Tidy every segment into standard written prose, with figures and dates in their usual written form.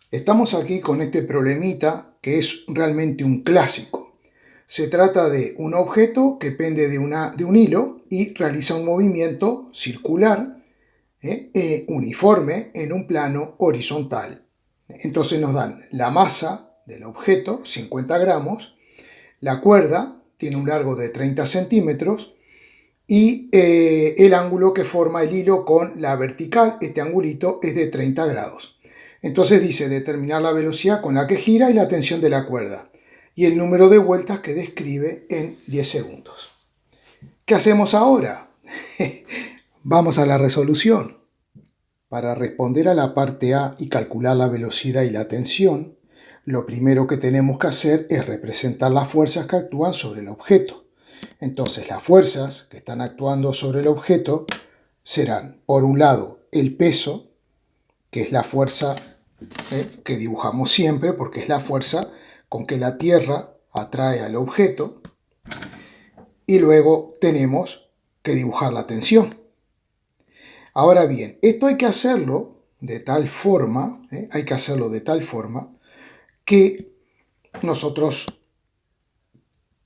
Estamos aquí con este problemita que es realmente un clásico. Se trata de un objeto que pende de un hilo y realiza un movimiento circular uniforme en un plano horizontal. Entonces nos dan la masa del objeto, 50 gramos, la cuerda tiene un largo de 30 centímetros y el ángulo que forma el hilo con la vertical, este angulito, es de 30 grados. Entonces dice determinar la velocidad con la que gira y la tensión de la cuerda y el número de vueltas que describe en 10 segundos. ¿Qué hacemos ahora? Vamos a la resolución. Para responder a la parte A y calcular la velocidad y la tensión, lo primero que tenemos que hacer es representar las fuerzas que actúan sobre el objeto. Entonces las fuerzas que están actuando sobre el objeto serán, por un lado, el peso, que es la fuerza que dibujamos siempre, porque es la fuerza con que la Tierra atrae al objeto, y luego tenemos que dibujar la tensión. Ahora bien, esto hay que hacerlo de tal forma, que nosotros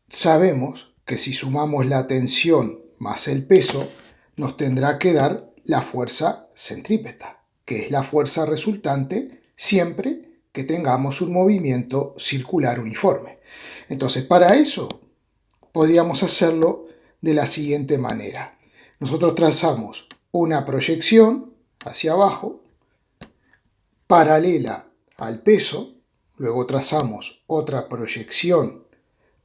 sabemos que si sumamos la tensión más el peso, nos tendrá que dar la fuerza centrípeta, que es la fuerza resultante siempre que tengamos un movimiento circular uniforme. Entonces, para eso podríamos hacerlo de la siguiente manera. Nosotros trazamos una proyección hacia abajo, paralela al peso, luego trazamos otra proyección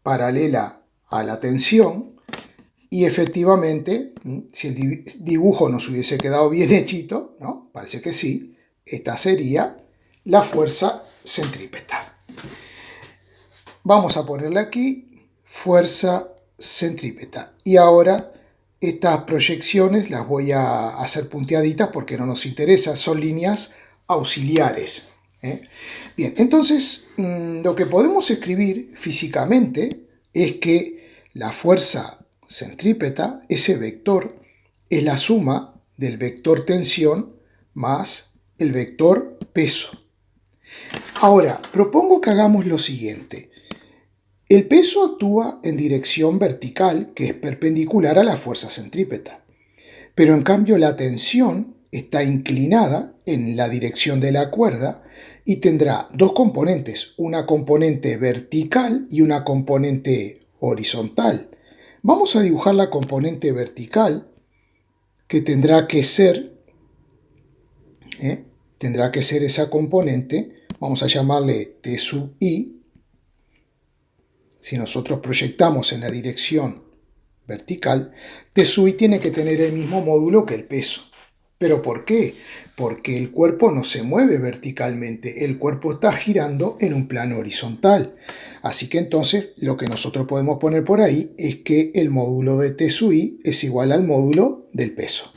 paralela a la tensión y efectivamente, si el dibujo nos hubiese quedado bien hechito, ¿no? Parece que sí, esta sería la fuerza centrípeta. Vamos a ponerle aquí fuerza centrípeta. Y ahora estas proyecciones las voy a hacer punteaditas porque no nos interesa, son líneas auxiliares. Bien, entonces lo que podemos escribir físicamente es que la fuerza centrípeta, ese vector, es la suma del vector tensión más el vector peso. Ahora, propongo que hagamos lo siguiente. El peso actúa en dirección vertical, que es perpendicular a la fuerza centrípeta, pero en cambio la tensión está inclinada en la dirección de la cuerda y tendrá dos componentes, una componente vertical y una componente horizontal. Vamos a dibujar la componente vertical, que tendrá que ser esa componente, vamos a llamarle T sub I. Si nosotros proyectamos en la dirección vertical, T sub I tiene que tener el mismo módulo que el peso. ¿Pero por qué? Porque el cuerpo no se mueve verticalmente, el cuerpo está girando en un plano horizontal. Así que entonces lo que nosotros podemos poner por ahí es que el módulo de T sub I es igual al módulo del peso.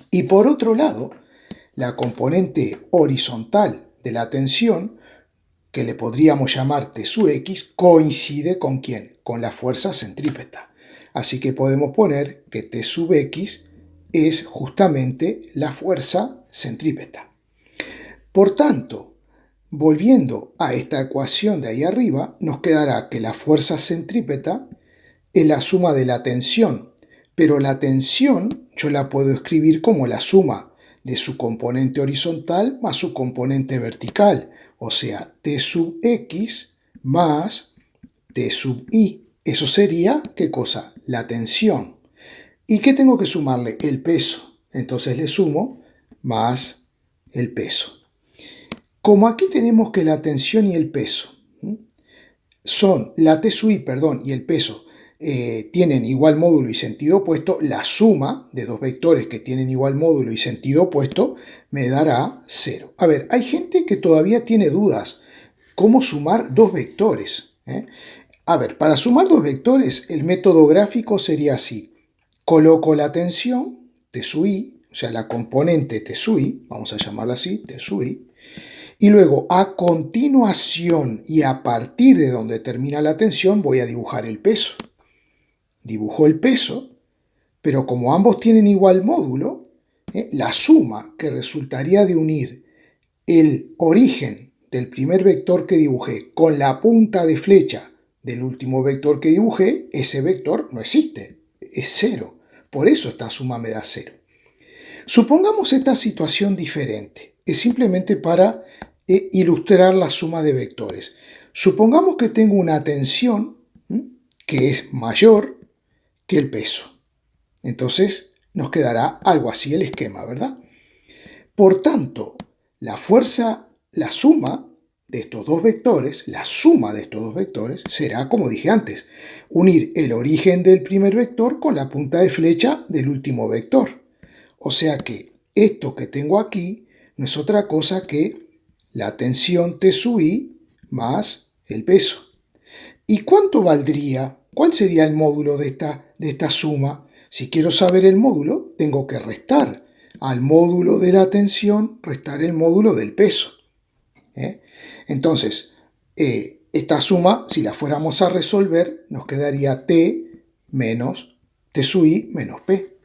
Y por otro lado, la componente horizontal de la tensión, que le podríamos llamar T sub X, coincide ¿con quién? Con la fuerza centrípeta. Así que podemos poner que T sub X es justamente la fuerza centrípeta. Por tanto, volviendo a esta ecuación de ahí arriba, nos quedará que la fuerza centrípeta es la suma de la tensión, pero la tensión yo la puedo escribir como la suma de su componente horizontal más su componente vertical, o sea, T sub X más T sub I. Eso sería, ¿qué cosa? La tensión. ¿Y qué tengo que sumarle? El peso. Entonces le sumo más el peso. Como aquí tenemos que la tensión y el peso son, la T sub I, perdón, y el peso tienen igual módulo y sentido opuesto, la suma de dos vectores que tienen igual módulo y sentido opuesto me dará 0. A ver, hay gente que todavía tiene dudas. ¿Cómo sumar dos vectores? A ver, para sumar dos vectores, el método gráfico sería así. Coloco la tensión, T sub I, o sea, la componente T sub I, vamos a llamarla así, T sub I, y luego a continuación y a partir de donde termina la tensión voy a dibujar el peso. Dibujo el peso, pero como ambos tienen igual módulo, la suma que resultaría de unir el origen del primer vector que dibujé con la punta de flecha del último vector que dibujé, ese vector no existe, es 0. Por eso esta suma me da 0. Supongamos esta situación diferente. Es simplemente para ilustrar la suma de vectores. Supongamos que tengo una tensión que es mayor que el peso. Entonces nos quedará algo así el esquema, ¿verdad? Por tanto, la suma de estos dos vectores, la suma de estos dos vectores será, como dije antes, unir el origen del primer vector con la punta de flecha del último vector. O sea que esto que tengo aquí no es otra cosa que la tensión T sub I más el peso. ¿Y cuánto valdría? ¿Cuál sería el módulo de esta suma? Si quiero saber el módulo, tengo que restar al módulo de la tensión, restar el módulo del peso. Entonces, esta suma, si la fuéramos a resolver, nos quedaría T menos T sub I menos P.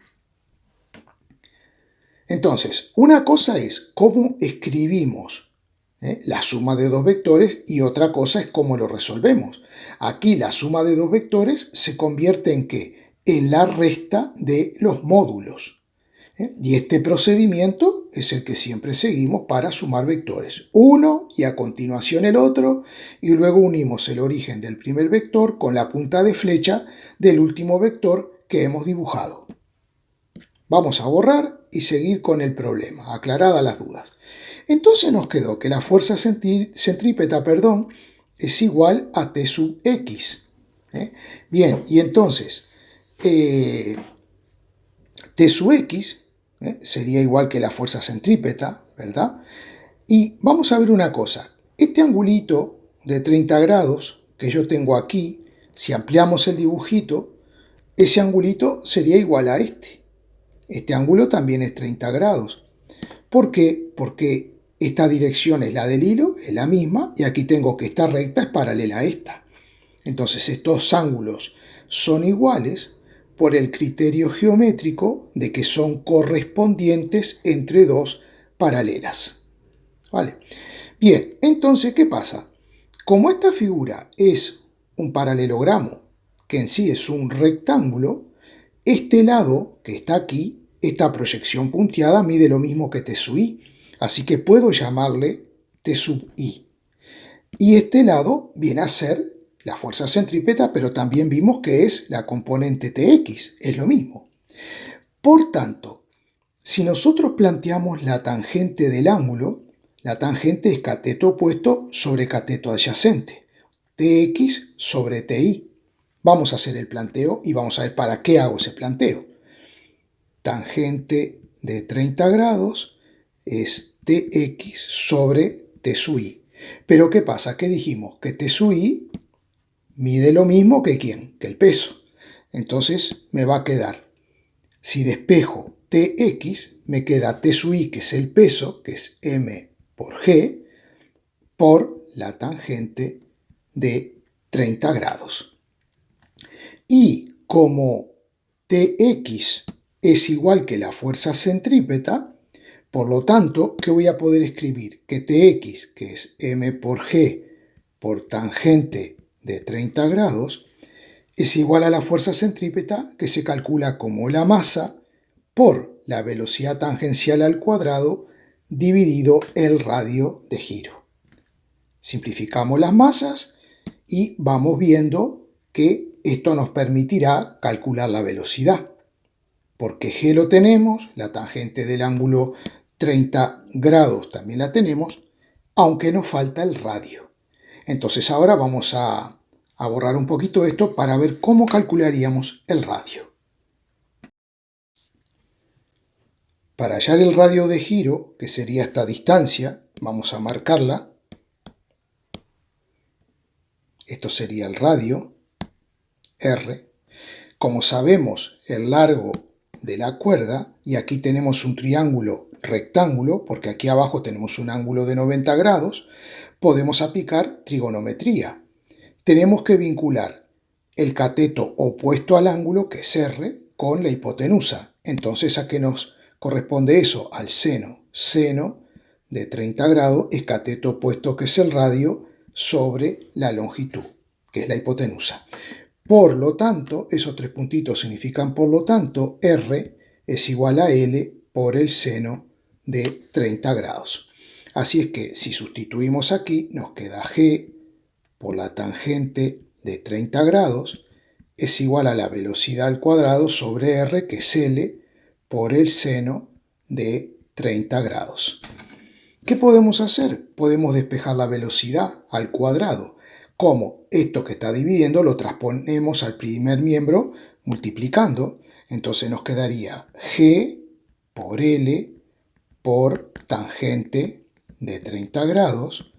Entonces, una cosa es cómo escribimos la suma de dos vectores y otra cosa es cómo lo resolvemos. Aquí la suma de dos vectores se convierte en ¿qué? En la resta de los módulos. Y este procedimiento es el que siempre seguimos para sumar vectores. Uno y a continuación el otro y luego unimos el origen del primer vector con la punta de flecha del último vector que hemos dibujado. Vamos a borrar y seguir con el problema, aclaradas las dudas. Entonces nos quedó que la fuerza centrípeta es igual a T sub X. Bien, y entonces T sub X sería igual que la fuerza centrípeta, ¿verdad? Y vamos a ver una cosa. Este angulito de 30 grados que yo tengo aquí, si ampliamos el dibujito, ese angulito sería igual a este. Este ángulo también es 30 grados. ¿Por qué? Porque esta dirección es la del hilo, es la misma, y aquí tengo que esta recta es paralela a esta. Entonces estos ángulos son iguales por el criterio geométrico de que son correspondientes entre dos paralelas. ¿Vale? Bien, entonces, ¿qué pasa? Como esta figura es un paralelogramo, que en sí es un rectángulo, este lado que está aquí, esta proyección punteada, mide lo mismo que T sub I, así que puedo llamarle T sub I. Y este lado viene a ser la fuerza centrípeta, pero también vimos que es la componente Tx, es lo mismo. Por tanto, si nosotros planteamos la tangente del ángulo, la tangente es cateto opuesto sobre cateto adyacente, Tx sobre Ti. Vamos a hacer el planteo y vamos a ver para qué hago ese planteo. Tangente de 30 grados es Tx sobre T sub I. Pero ¿qué pasa? ¿Qué dijimos? Que T sub I mide lo mismo que ¿quién? Que el peso. Entonces me va a quedar, si despejo Tx, me queda T sub I, que es el peso, que es m por g, por la tangente de 30 grados. Y como Tx es igual que la fuerza centrípeta, por lo tanto, ¿qué voy a poder escribir? Que Tx, que es m por g por tangente de 30 grados, es igual a la fuerza centrípeta, que se calcula como la masa por la velocidad tangencial al cuadrado dividido el radio de giro. Simplificamos las masas y vamos viendo que esto nos permitirá calcular la velocidad. Porque g lo tenemos, la tangente del ángulo 30 grados también la tenemos, aunque nos falta el radio. Entonces ahora vamos a borrar un poquito esto para ver cómo calcularíamos el radio. Para hallar el radio de giro, que sería esta distancia, vamos a marcarla. Esto sería el radio, R. Como sabemos el largo de la cuerda, y aquí tenemos un triángulo rectángulo, porque aquí abajo tenemos un ángulo de 90 grados, podemos aplicar trigonometría. Tenemos que vincular el cateto opuesto al ángulo, que es R, con la hipotenusa. Entonces, ¿a qué nos corresponde eso? Al seno de 30 grados es cateto opuesto, que es el radio, sobre la longitud, que es la hipotenusa. Por lo tanto, esos tres puntitos significan por lo tanto, R es igual a L por el seno de 30 grados. Así es que si sustituimos aquí, nos queda G por la tangente de 30 grados es igual a la velocidad al cuadrado sobre R, que es L, por el seno de 30 grados. ¿Qué podemos hacer? Podemos despejar la velocidad al cuadrado. ¿Cómo? Esto que está dividiendo lo transponemos al primer miembro multiplicando. Entonces nos quedaría G por L por tangente de 30 grados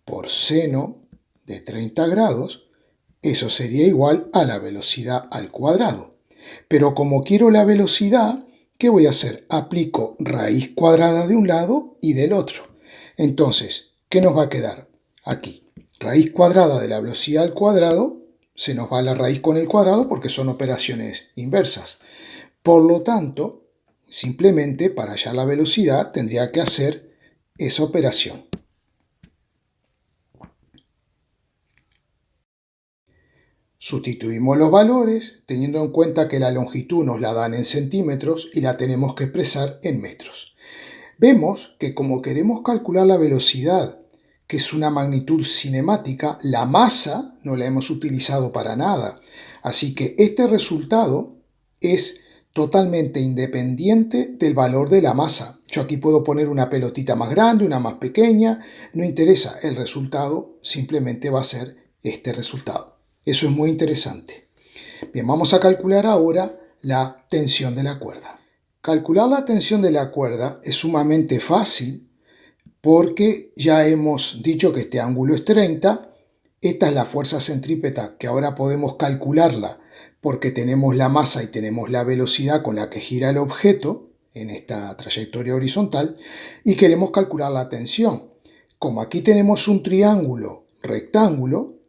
por seno de 30 grados. Eso sería igual a la velocidad al cuadrado. Pero como quiero la velocidad, ¿qué voy a hacer? Aplico raíz cuadrada de un lado y del otro. Entonces, ¿qué nos va a quedar? Aquí, raíz cuadrada de la velocidad al cuadrado, se nos va la raíz con el cuadrado porque son operaciones inversas. Por lo tanto, simplemente para hallar la velocidad tendría que hacer esa operación. Sustituimos los valores teniendo en cuenta que la longitud nos la dan en centímetros y la tenemos que expresar en metros. Vemos que como queremos calcular la velocidad, que es una magnitud cinemática, la masa no la hemos utilizado para nada. Así que este resultado es totalmente independiente del valor de la masa. Yo aquí puedo poner una pelotita más grande, una más pequeña, no interesa, el resultado simplemente va a ser este resultado. Eso es muy interesante. Bien, vamos a calcular ahora la tensión de la cuerda. Calcular la tensión de la cuerda es sumamente fácil porque ya hemos dicho que este ángulo es 30. Esta es la fuerza centrípeta que ahora podemos calcularla porque tenemos la masa y tenemos la velocidad con la que gira el objeto en esta trayectoria horizontal y queremos calcular la tensión. Como aquí tenemos un triángulo rectángulo,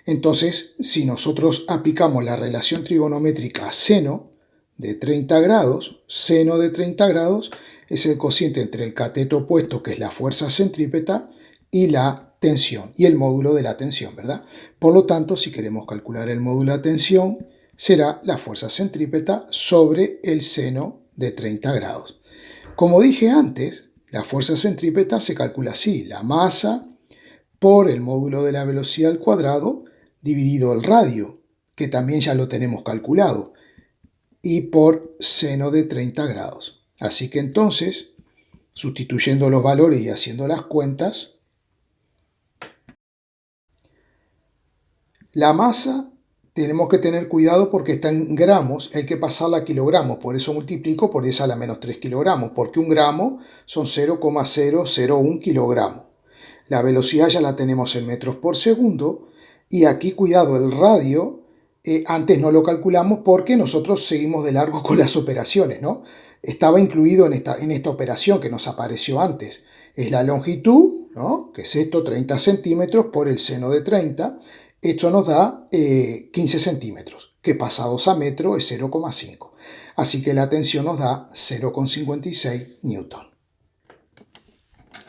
entonces si nosotros aplicamos la relación trigonométrica seno de 30 grados, seno de 30 grados es el cociente entre el cateto opuesto, que es la fuerza centrípeta, y la tensión, y el módulo de la tensión, ¿verdad? Por lo tanto, si queremos calcular el módulo de la tensión, será la fuerza centrípeta sobre el seno de 30 grados. Como dije antes, la fuerza centrípeta se calcula así, la masa por el módulo de la velocidad al cuadrado dividido el radio, que también ya lo tenemos calculado, y por seno de 30 grados. Así que entonces, sustituyendo los valores y haciendo las cuentas, la masa tenemos que tener cuidado porque está en gramos, hay que pasarla a kilogramos, por eso multiplico por 10 a la menos 3 kilogramos, porque un gramo son 0,001 kilogramos. La velocidad ya la tenemos en metros por segundo, y aquí cuidado, el radio, antes no lo calculamos porque nosotros seguimos de largo con las operaciones, ¿no? Estaba incluido en esta operación que nos apareció antes. Es la longitud, ¿no? Que es esto, 30 centímetros por el seno de 30. Esto nos da 15 centímetros, que pasados a metro es 0,5. Así que la tensión nos da 0,56 newton.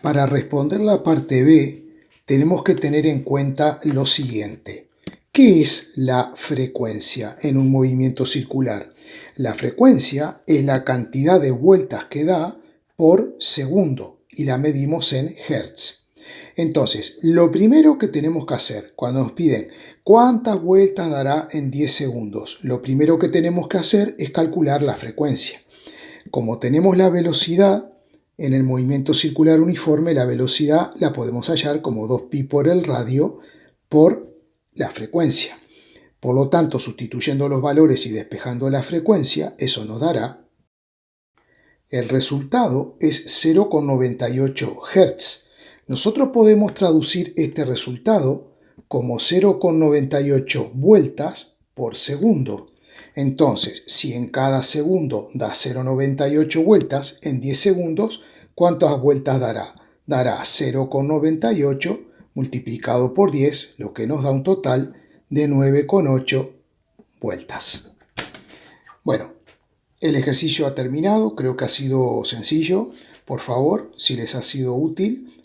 Para responder la parte B, tenemos que tener en cuenta lo siguiente. ¿Qué es la frecuencia en un movimiento circular? La frecuencia es la cantidad de vueltas que da por segundo y la medimos en hertz. Entonces, lo primero que tenemos que hacer cuando nos piden cuántas vueltas dará en 10 segundos, lo primero que tenemos que hacer es calcular la frecuencia. Como tenemos la velocidad, en el movimiento circular uniforme, la velocidad la podemos hallar como 2pi por el radio por la frecuencia. Por lo tanto, sustituyendo los valores y despejando la frecuencia, eso nos dará. El resultado es 0,98 Hz. Nosotros podemos traducir este resultado como 0,98 vueltas por segundo. Entonces, si en cada segundo da 0,98 vueltas, en 10 segundos, ¿cuántas vueltas dará? Dará 0,98 multiplicado por 10, lo que nos da un total de 9,8 vueltas. Bueno, el ejercicio ha terminado, creo que ha sido sencillo. Por favor, si les ha sido útil,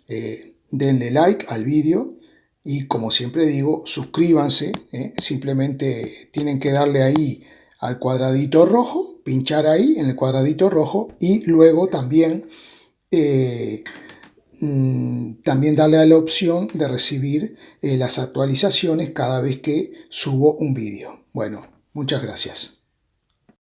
denle like al vídeo y, como siempre digo, suscríbanse. Simplemente tienen que darle ahí al cuadradito rojo, pinchar ahí en el cuadradito rojo y luego también darle a la opción de recibir las actualizaciones cada vez que subo un vídeo. Bueno, muchas gracias.